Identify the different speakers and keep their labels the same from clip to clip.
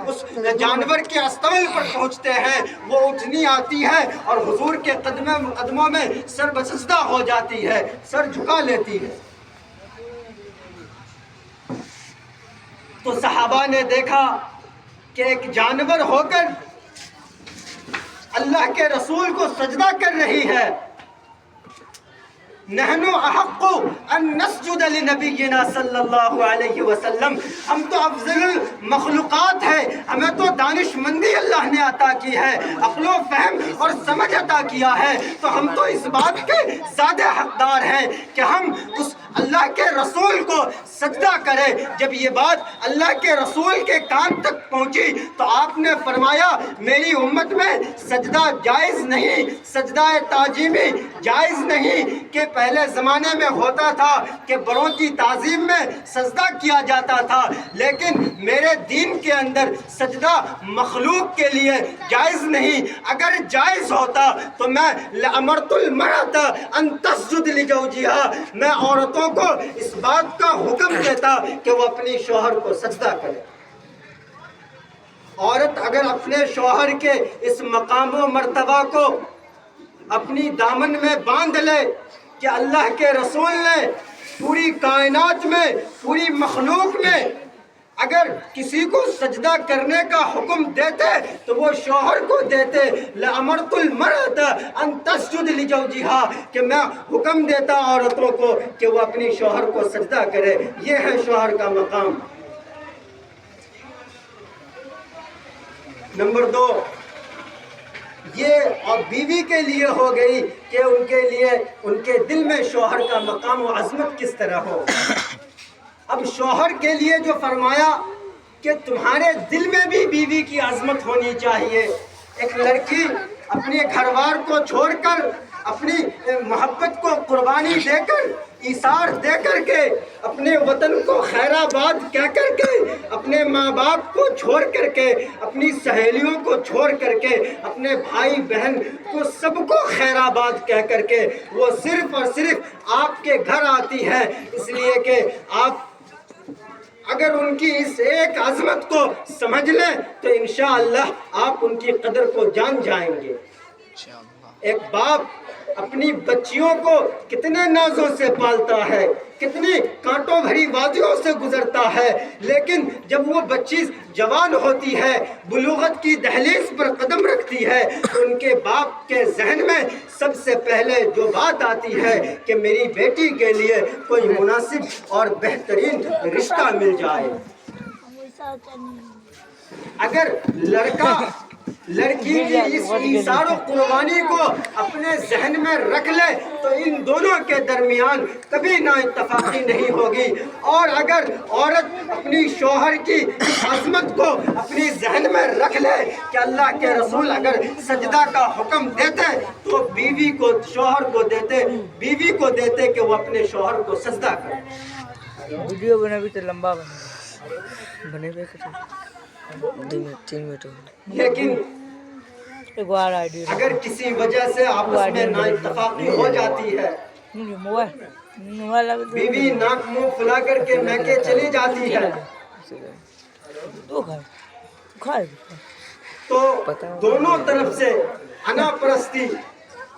Speaker 1: اس جانور کے استبل پر پہنچتے ہیں، وہ اٹھنی آتی ہے اور حضور کے قدموں میں سر بسجدہ ہو جاتی ہے، سر جھکا لیتی ہے۔ تو صحابہ نے دیکھا کہ ایک جانور ہو کر اللہ کے رسول کو سجدہ کر رہی ہے۔ نحن احق ان نسجد لنبینا صلی اللہ علیہ وسلم، ہم تو افضل المخلوقات ہیں، ہمیں تو دانش مندی اللہ نے عطا کی ہے، عقل و فہم اور سمجھ عطا کیا ہے، تو ہم تو اس بات کے زیادہ حقدار ہیں کہ ہم اس اللہ کے رسول کو سجدہ کرے۔ جب یہ بات اللہ کے رسول کے کان تک پہنچی تو آپ نے فرمایا میری امت میں سجدہ جائز نہیں، سجدہ تعظیمی جائز نہیں، کہ پہلے زمانے میں ہوتا تھا کہ بڑوں کی تعظیم میں سجدہ کیا جاتا تھا، لیکن میرے دین کے اندر سجدہ مخلوق کے لیے جائز نہیں۔ اگر جائز ہوتا تو میں لأمرت المرأة ان تسجد لزوجها، میں عورتوں کو اس بات کا حکم دیتا کہ وہ اپنی شوہر کو سجدہ کرے۔ عورت اگر اپنے شوہر کے اس مقام و مرتبہ کو اپنی دامن میں باندھ لے کہ اللہ کے رسول نے پوری کائنات میں، پوری مخلوق میں اگر کسی کو سجدہ کرنے کا حکم دیتے تو وہ شوہر کو دیتے۔ لأمرت المرأة ان تسجد لزوجها، کہ میں حکم دیتا عورتوں کو کہ وہ اپنی شوہر کو سجدہ کرے۔ یہ ہے شوہر کا مقام۔ نمبر 2، یہ اور بیوی کے لیے ہو گئی کہ ان کے لیے ان کے دل میں شوہر کا مقام و عظمت کس طرح ہو۔ اب شوہر کے لیے جو فرمایا کہ تمہارے دل میں بھی بیوی کی عظمت ہونی چاہیے۔ ایک لڑکی اپنے گھر بار کو چھوڑ کر، اپنی محبت کو قربانی دے کر، ایثار دے کر کے، اپنے وطن کو خیر آباد کہہ کر کے، اپنے ماں باپ کو چھوڑ کر کے، اپنی سہیلیوں کو چھوڑ کر کے، اپنے بھائی بہن کو سب کو خیر آباد کہہ کر کے وہ صرف اور صرف آپ کے گھر آتی ہے، اس لیے کہ آپ اگر ان کی اس ایک عظمت کو سمجھ لیں تو انشاءاللہ آپ ان کی قدر کو جان جائیں گے۔ ایک باپ اپنی بچیوں کو کتنے نازوں سے پالتا ہے، کتنی کانٹوں بھری وادیوں سے گزرتا ہے، لیکن جب وہ بچی جوان ہوتی ہے، بلوغت کی دہلیز پر قدم رکھتی ہے، تو ان کے باپ کے ذہن میں سب سے پہلے جو بات آتی ہے کہ میری بیٹی کے لیے کوئی مناسب اور بہترین رشتہ مل جائے۔ اگر لڑکا لڑکی کی اس ایثار و قربانی کو اپنے ذہن میں رکھ لے تو ان دونوں کے درمیان کبھی نا اتفاقی نہیں ہوگی، اور اگر عورت اپنی شوہر کی اس عظمت کو اپنی ذہن میں رکھ لے کہ اللہ کے رسول اگر سجدہ کا حکم دیتے تو بیوی کو شوہر کو دیتے، بیوی کو دیتے کہ وہ اپنے شوہر کو سجدہ کرے۔
Speaker 2: ویڈیو بنا بھی تو لمبا بنے ہوئے 3 منٹ،
Speaker 1: لیکن اگر کسی وجہ سے آپس میں نا اتفاقی ہو جاتی ہے، بیوی ناک منہ پھلا کر کے میکے چلی جاتی ہے، تو دونوں طرف سے انا پرستی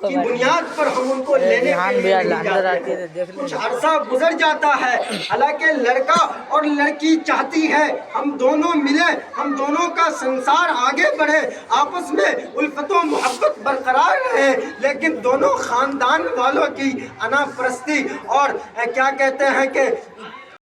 Speaker 1: کی بنیاد پر ہم ان کو لینے کے لیے نہیں جاتے ہیں۔ کچھ عرصہ گزر جاتا ہے، حالانکہ لڑکا اور لڑکی چاہتی ہے ہم دونوں ملیں، ہم دونوں کا سنسار آگے بڑھے، آپس میں الفت و محبت برقرار رہے، لیکن دونوں خاندان والوں کی انا پرستی اور کیا کہتے ہیں کہ